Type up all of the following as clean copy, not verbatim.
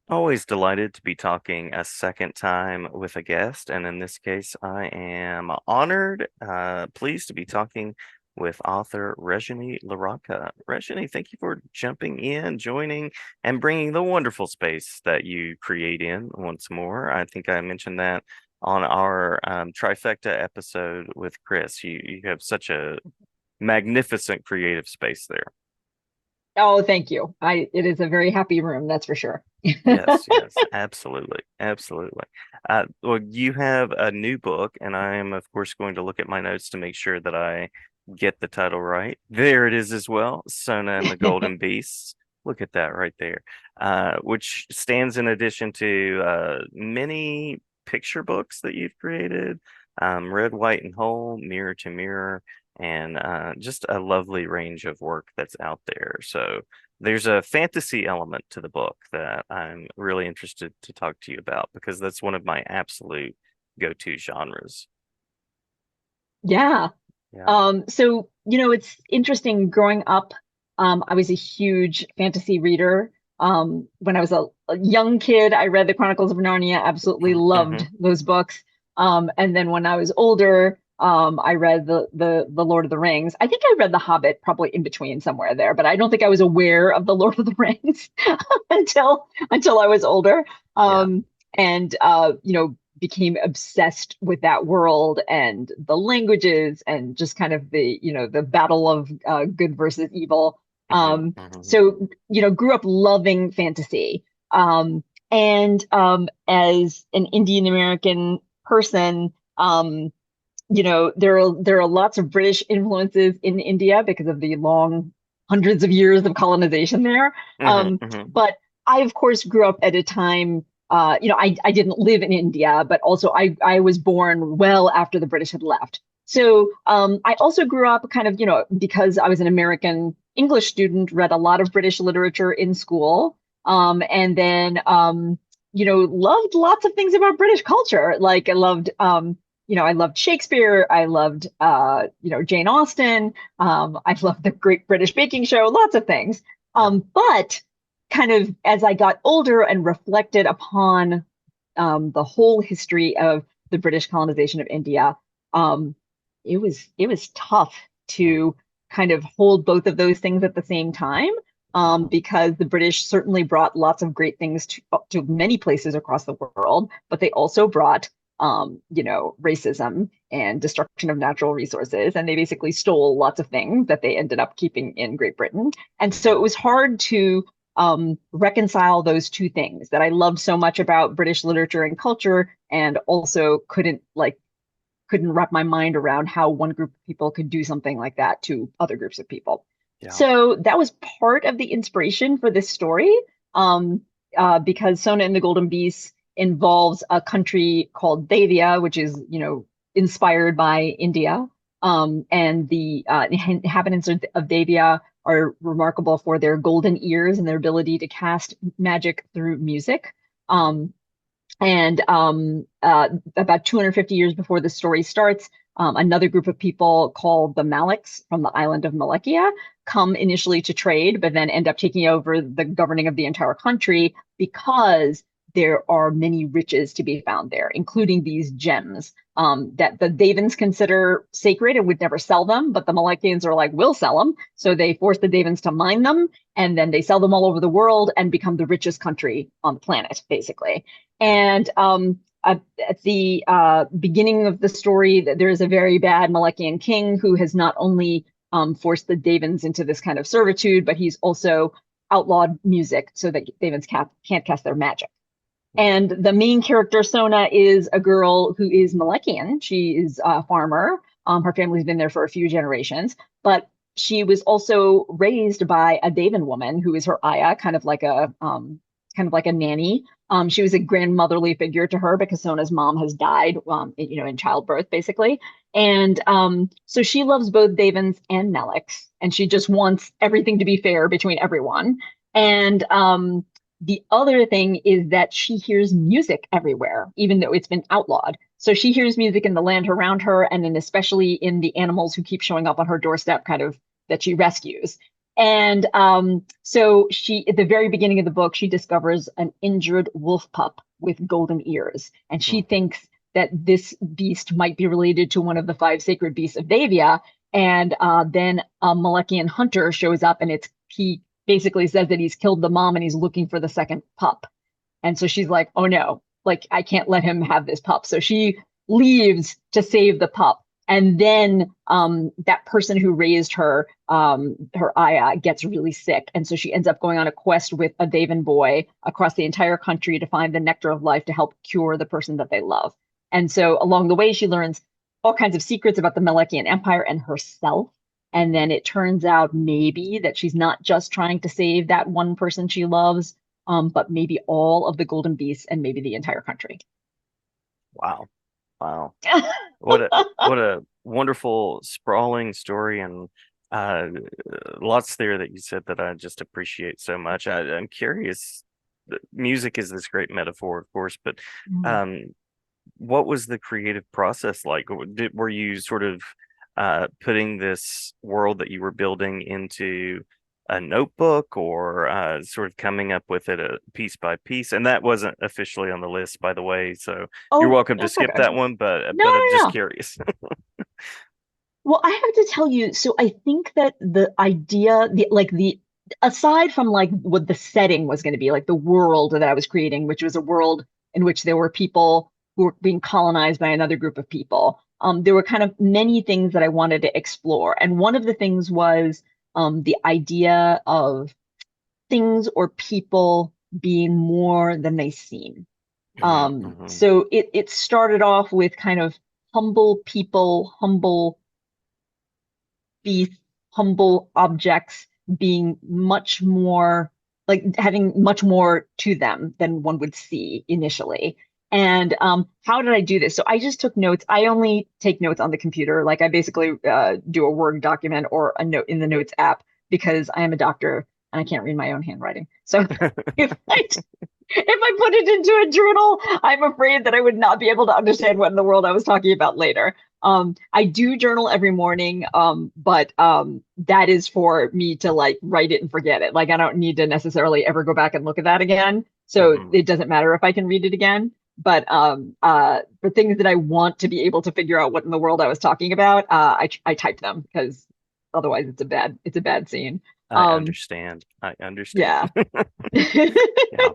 Always delighted to be talking a second time with a guest, and in this case, I am honored, pleased to be talking with author Rajani LaRocca. Rajani, thank you for jumping in, joining, and bringing the wonderful space that you create in once more. I think I mentioned that on our trifecta episode with Chris. You have such a magnificent creative space there. Oh, thank you. It is a very happy room, that's for sure. Yes, yes, absolutely, absolutely. Well, you have a new book, and I am, of course, going to look at my notes to make sure that I get the title right. There it is as well, Sona and the Golden Beasts. Look at that right there, which stands in addition to many picture books that you've created, Red, White, and Whole, Mirror to Mirror, and just a lovely range of work that's out there. So there's a fantasy element to the book that I'm really interested to talk to you about because that's one of my absolute go-to genres. Yeah. Yeah. It's interesting growing up. I was a huge fantasy reader. When I was a young kid, I read the Chronicles of Narnia, absolutely Mm-hmm. loved those books. And then when I was older, I read the Lord of the Rings. I think I read The Hobbit probably in between somewhere there, but I don't think I was aware of the Lord of the Rings until I was older. Yeah. Became obsessed with that world and the languages and just kind of the battle of good versus evil. Mm-hmm. Um, Mm-hmm. Grew up loving fantasy. And as an Indian American person, there are lots of British influences in India because of the long hundreds of years of colonization there. Mm-hmm. Mm-hmm. But I, of course, grew up at a time. I didn't live in India, but also I was born well after the British had left. So I also grew up kind of, because I was an American English student, read a lot of British literature in school, and then loved lots of things about British culture. Like I loved Shakespeare. I loved, Jane Austen. I loved the Great British Baking Show, lots of things. Yeah. But kind of as I got older and reflected upon the whole history of the British colonization of India, um, it was tough to kind of hold both of those things at the same time. Mm-hmm. Because the British certainly brought lots of great things to many places across the world, but they also brought racism and destruction of natural resources. And they basically stole lots of things that they ended up keeping in Great Britain. And so it was hard to reconcile those two things that I loved so much about British literature and culture, and also couldn't wrap my mind around how one group of people could do something like that to other groups of people. Yeah. So that was part of the inspiration for this story, because Sona and the Golden Beast involves a country called Devia, which is, inspired by India. And the inhabitants of Devia are remarkable for their golden ears and their ability to cast magic through music. Um, and about 250 years before the story starts, another group of people called the Maliks from the island of Malekia come initially to trade, but then end up taking over the governing of the entire country because there are many riches to be found there, including these gems that the Davans consider sacred and would never sell them, but the Malekians are like, we'll sell them. So they force the Davans to mine them, and then they sell them all over the world and become the richest country on the planet, basically. Mm-hmm. And at the beginning of the story, there is a very bad Malekian king who has not only forced the Davans into this kind of servitude, but he's also outlawed music so that Davans can't cast their magic. And the main character, Sona, is a girl who is Malekian. She is a farmer. Her family's been there for a few generations, but she was also raised by a Devan woman who is her ayah, kind of like a nanny. She was a grandmotherly figure to her because Sona's mom has died, in childbirth, basically. And so she loves both Devans and Nelics, and she just wants everything to be fair between everyone. And the other thing is that she hears music everywhere, even though it's been outlawed. So she hears music in the land around her, and then especially in the animals who keep showing up on her doorstep, kind of that she rescues. And so she, at the very beginning of the book, she discovers an injured wolf pup with golden ears. And she Mhm. thinks that this beast might be related to one of the five sacred beasts of Davia. And then a Malekian hunter shows up and he basically says that he's killed the mom and he's looking for the second pup. And so she's like, oh no, like I can't let him have this pup. So she leaves to save the pup. And then that person who raised her, her Aya, gets really sick. And so she ends up going on a quest with a Daven boy across the entire country to find the nectar of life to help cure the person that they love. And so along the way, she learns all kinds of secrets about the Malekian Empire and herself. And then it turns out maybe that she's not just trying to save that one person she loves, but maybe all of the golden beasts and maybe the entire country. Wow. Wow. What a wonderful sprawling story, and uh lots there that you said that I just appreciate so much. I'm curious. Music is this great metaphor, of course, but Mm. um what was the creative process like? Were you sort of putting this world that you were building into a notebook, or sort of coming up with it piece by piece? And that wasn't officially on the list, by the way, so you're Oh, welcome to that's skip okay. that one, but No, I'm no, just no. curious. Well, I have to tell you, so I think that the idea, aside from like what the setting was going to be, like the world that I was creating, which was a world in which there were people who were being colonized by another group of people, there were kind of many things that I wanted to explore. And one of the things was the idea of things or people being more than they seem. Mhm, mhm, So it started off with kind of humble people, humble beasts, humble objects being much more like having much more to them than one would see initially. And how did I do this? So I just took notes. I only take notes on the computer. Like I basically do a Word document or a note in the Notes app because I am a doctor and I can't read my own handwriting. So if I put it into a journal, I'm afraid that I would not be able to understand what in the world I was talking about later. I do journal every morning, but that is for me to like write it and forget it. Like I don't need to necessarily ever go back and look at that again. So mhm. it doesn't matter if I can read it again. But for things that I want to be able to figure out what in the world I was talking about, I type them because otherwise it's a bad scene. I Um, understand. I understand. yeah. Yeah.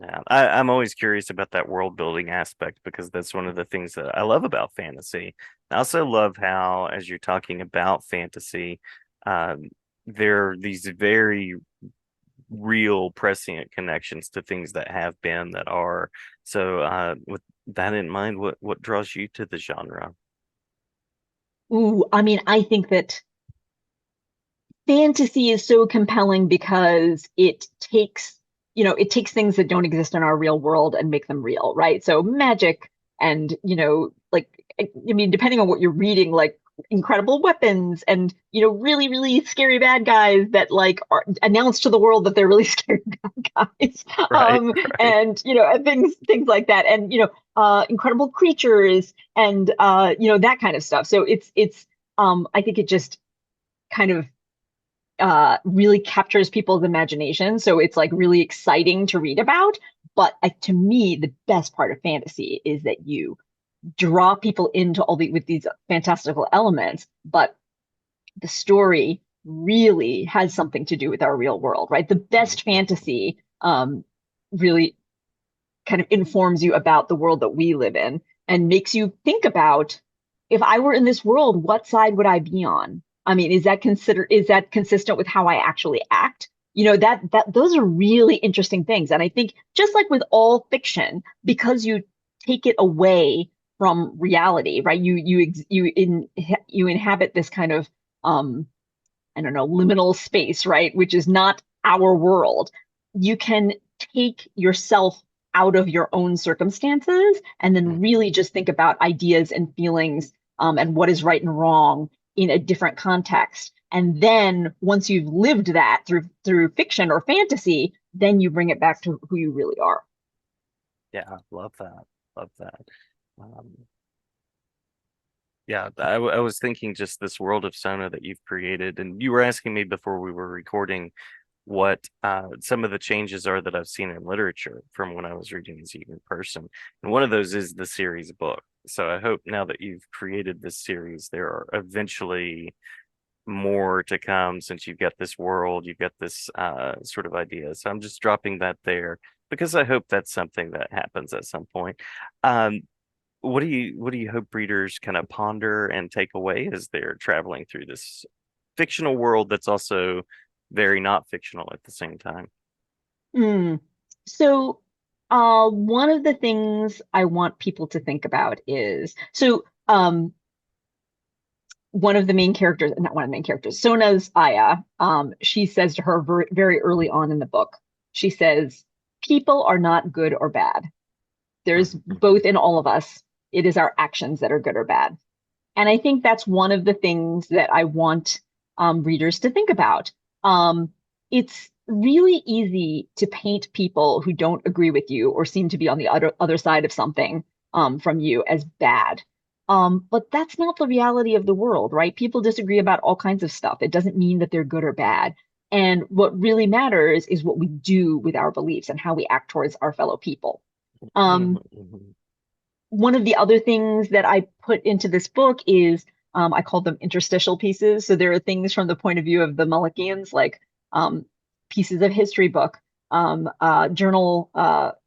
Yeah, I'm always curious about that world building aspect because that's one of the things that I love about fantasy. I also love how, as you're talking about fantasy, um, there are these very real prescient connections to things that have been, that are. So, with that in mind, what draws you to the genre? Ooh, I mean, I think that fantasy is so compelling because it takes things that don't exist in our real world and make them real, right? So magic and, like, I mean, depending on what you're reading, like incredible weapons and, really, really scary bad guys that like are announced to the world that they're really scary bad guys. Right, right. And, and things like that. And, incredible creatures and, that kind of stuff. So I think it just kind of really captures people's imagination. So it's like really exciting to read about. But to me, the best part of fantasy is that you draw people into with these fantastical elements, but the story really has something to do with our real world, right? The best Mhm. fantasy really kind of informs you about the world that we live in and makes you think about if I were in this world, what side would I be on? I mean, is that consistent with how I actually act? That those are really interesting things. And I think just like with all fiction, because you take it away from reality, right? You inhabit this kind of I don't know, liminal space, right? Which is not our world. You can take yourself out of your own circumstances and then Mhm. really just think about ideas and feelings and what is right and wrong in a different context. And then once you've lived that through fiction or fantasy, then you bring it back to who you really are. Yeah, love that. Love that. Um, Yeah, I was thinking just this world of Sona that you've created, and you were asking me before we were recording what some of the changes are that I've seen in literature from when I was reading as a young person. And one of those is the series book. So I hope now that you've created this series, there are eventually more to come since you've got this world, you've got this sort of idea. So I'm just dropping that there because I hope that's something that happens at some point. Um, what do you hope readers kind of ponder and take away as they're traveling through this fictional world that's also very not fictional at the same time? Hmm. So, one of the things I want people to think about is one of the main characters, not one of the main characters, Sona's Aya, she says to her very early on in the book, she says, people are not good or bad. There's Mm-hmm. both in all of us. It is our actions that are good or bad. And I think that's one of the things that I want readers to think about. It's really easy to paint people who don't agree with you or seem to be on the other side of something from you as bad. But that's not the reality of the world, right? People disagree about all kinds of stuff. It doesn't mean that they're good or bad. And what really matters is what we do with our beliefs and how we act towards our fellow people. Um, Mm-hmm. One of the other things that I put into this book is I call them interstitial pieces. So there are things from the point of view of the Malachians, like um, pieces of history book, journal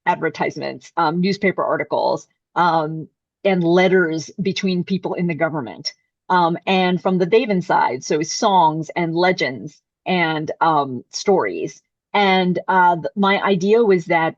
advertisements, newspaper articles, and letters between people in the government. And from the Daven side, so songs and legends and stories. And my idea was that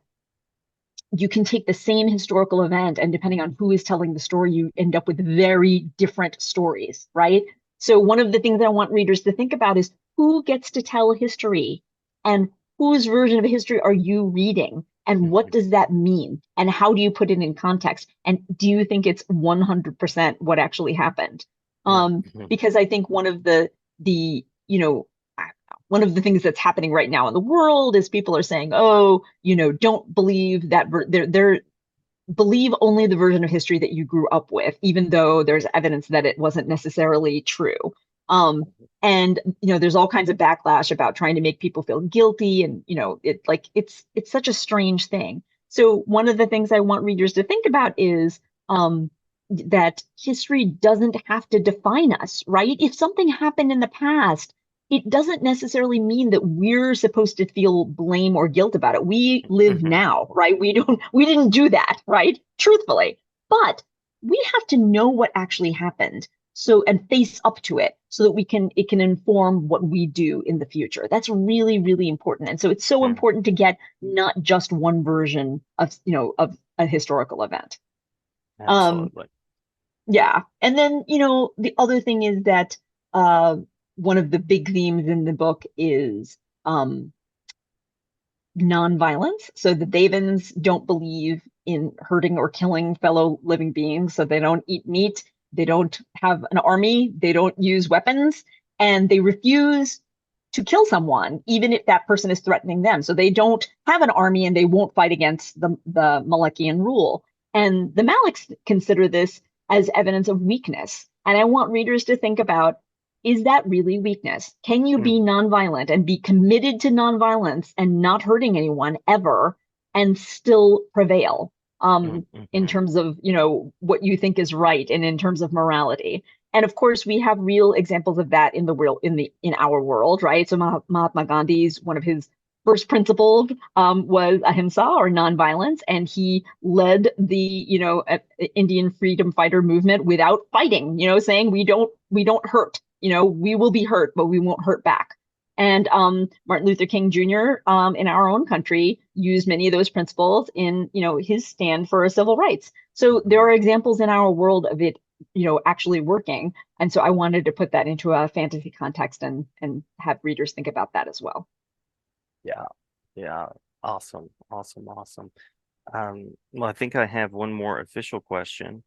you can take the same historical event and depending on who is telling the story, you end up with very different stories, right? So one of the things I want readers to think about is who gets to tell history and whose version of history are you reading? And what does that mean? And how do you put it in context? And do you think it's 100% what actually happened? Mm-hmm. Because I think the one of the things that's happening right now in the world is people are saying, oh, don't believe that they're believe only the version of history that you grew up with, even though there's evidence that it wasn't necessarily true. Um, and there's all kinds of backlash about trying to make people feel guilty, and it's such a strange thing. So one of the things I want readers to think about is that history doesn't have to define us, right? If something happened in the past, it doesn't necessarily mean that we're supposed to feel blame or guilt about it. We live Mm-hmm. now, right? We didn't do that, right? Truthfully. But we have to know what actually happened and face up to it so that it can inform what we do in the future. That's really, really important. And so it's so Mm-hmm. important to get not just one version of a historical event. Um, Absolutely. yeah. And then, the other thing is that uh, one of the big themes in the book is nonviolence. So the Davins don't believe in hurting or killing fellow living beings. So they don't eat meat, they don't have an army, they don't use weapons, and they refuse to kill someone, even if that person is threatening them. So they don't have an army and they won't fight against the Malachian rule. And the Maliks consider this as evidence of weakness. And I want readers to think about, is that really weakness? Can you be Mm-hmm. nonviolent and be committed to nonviolence and not hurting anyone ever and still prevail in Mm-hmm. terms of, what you think is right and in terms of morality? And of course, we have real examples of that in the world, in our world, right? So Mahatma Gandhi's one of his first principles was ahimsa or nonviolence, and he led the Indian freedom fighter movement without fighting. Saying we don't hurt. We will be hurt, but we won't hurt back. And Martin Luther King Jr. In our own country used many of those principles in his stand for civil rights. So there Mm-hmm. are examples in our world of it actually working. And so I wanted to put that into a fantasy context and have readers think about that as well. Yeah. Yeah. Awesome. Awesome. Awesome. Well, I think I have one more official question,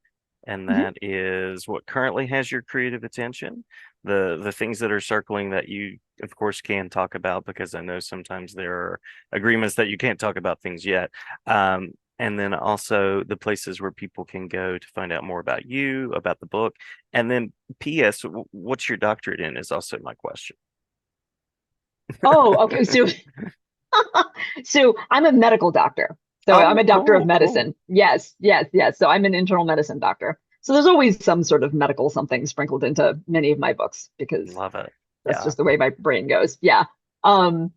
and Mhm. that is what currently has your creative attention? The things that are circling that you, of course, can talk about because I know sometimes there are agreements that you can't talk about things yet. Um, and then also the places where people can go to find out more about you, about the book. And then P.S., what's your doctorate in is also my question. Oh, okay. So so I'm a medical doctor. So I'm Oh, a doctor of cool, cool. medicine. Yes, yes, yes. So I'm an internal medicine doctor. So there's always some sort of medical something sprinkled into many of my books because Love it. that's Yeah. just the way my brain goes. Yeah. Um,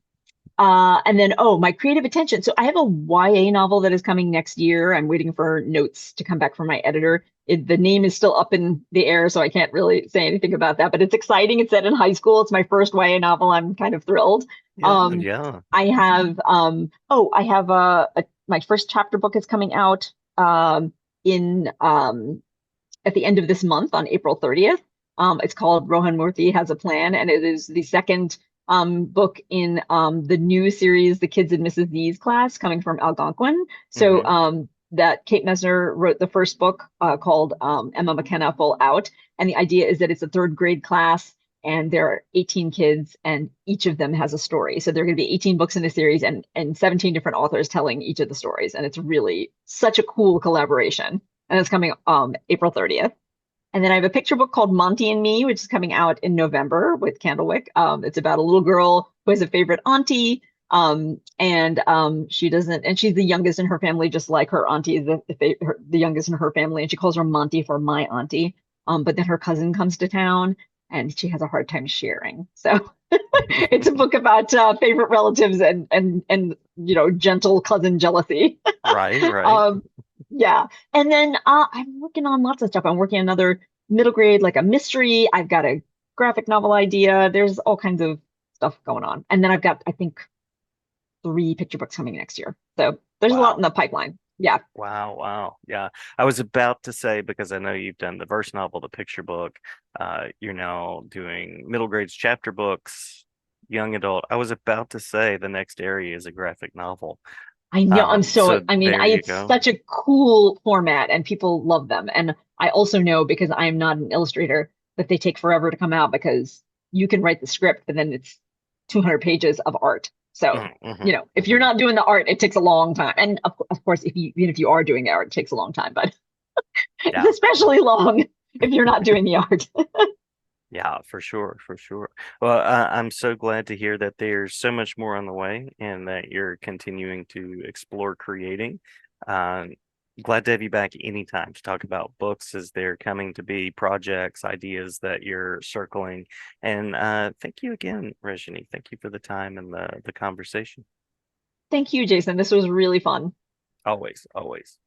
and then, oh, my creative attention. So I have a YA novel that is coming next year. I'm waiting for notes to come back from my editor. The name is still up in the air, so I can't really say anything about that, but it's exciting. It's set in high school. It's my first YA novel. I'm kind of thrilled. Yeah, Um, yeah. I have, I have my first chapter book is coming out in at the end of this month on April 30th. It's called Rohan Murthy Has a Plan, and it is the second book in the new series, The Kids in Mrs. Z's Class, coming from Algonquin. So Hmm. that Kate Mesner wrote the first book called Emma McKenna Full Out. And the idea is that it's a third grade class and there are 18 kids and each of them has a story. So there are going to be 18 books in the series and 17 different authors telling each of the stories. And it's really such a cool collaboration. And it's coming April 30th. And then I have a picture book called Monty and Me, which is coming out in November with Candlewick. It's about a little girl who has a favorite auntie. She doesn't, and she's the youngest in her family, just like her auntie is the youngest in her family. And she calls her Monty for my auntie. But then her cousin comes to town and she has a hard time sharing. So it's a book about favorite relatives and gentle cousin jealousy. Right, right. Um, yeah. And then I'm working on lots of stuff. I'm working on another middle grade, like a mystery. I've got a graphic novel idea. There's all kinds of stuff going on. And then I've got, I think, three picture books coming next year. So there's a lot in Wow. the pipeline. Yeah. Wow, wow. Yeah. I was about to say, because I know you've done the verse novel, the picture book, you're now doing middle grades chapter books, young adult. I was about to say the next area is a graphic novel. I know. So I mean, there you it's go. such a cool format and people love them. And I also know because I am not an illustrator that they take forever to come out because you can write the script, but then it's 200 pages of art. So, Mm-hmm, if you're hmm. not doing the art, it takes a long time. And of course, even if you are doing the art, it takes a long time, but it's Yeah. especially long if you're not doing the art. Yeah, for sure, for sure. Well, I'm so glad to hear that there's so much more on the way and that you're continuing to explore creating. Um, Glad to have you back anytime to talk about books as they're coming to be, projects, ideas that you're circling. And thank you again, Rajani. Thank you for the time and the conversation. Thank you, Jason. This was really fun. Always, always.